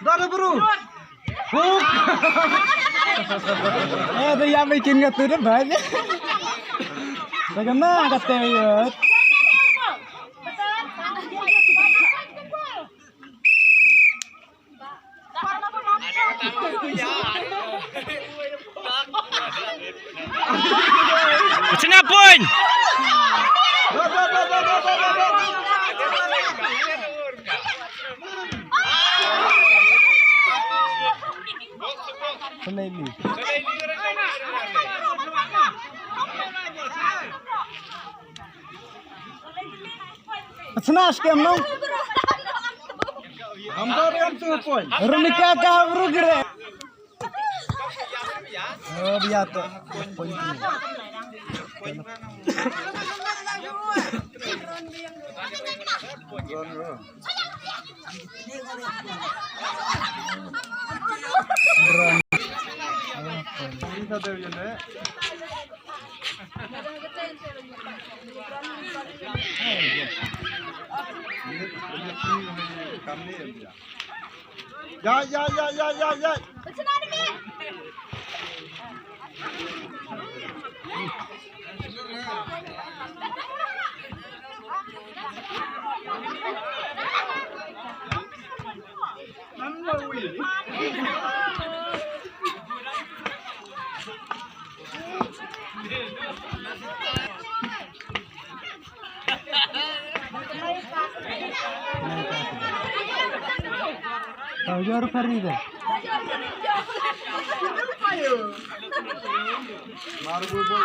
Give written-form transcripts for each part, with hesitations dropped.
Dada bro. Ada yang bikin ngetur banyak. Bagaimana kata ya? Cina poin. Seneli. Senas kem nong. Hampir yang tuh poin. Runika kabur gere. Oh biar tuh poin ini. Ya. Tahu jarum Farida. Maru bobo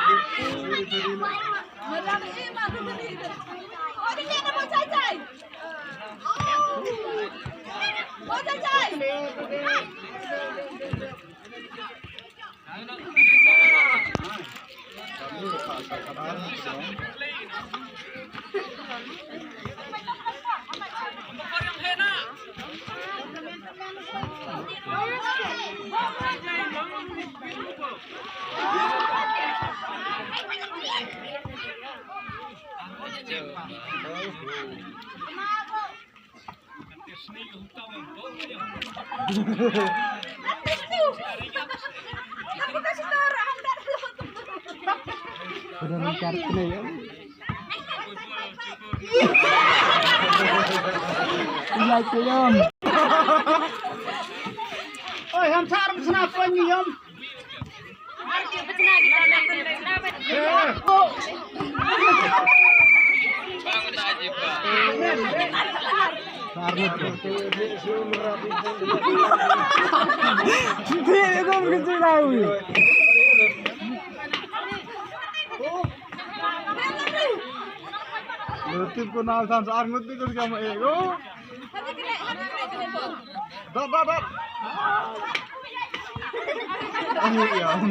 Udah mencari ya. Like yom. Oi, ham sarum kenapa nih yom? Lutip ko na sa arngot dito ka maego. Dot. Ano yan?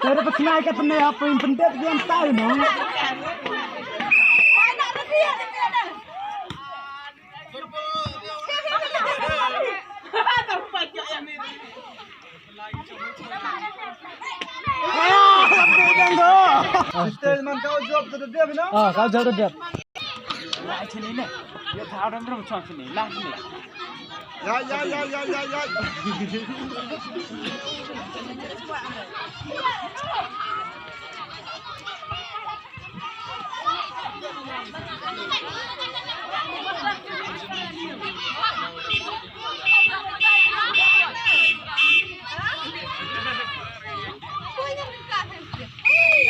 Saya dapat naik ke apa yang penting dia tahu dong. Statement kau jawab tu dia bila? Ah, kau jawab dia. Lah sini ni. Dia tahu dah berapa cuak sini. Lah sini. Ya.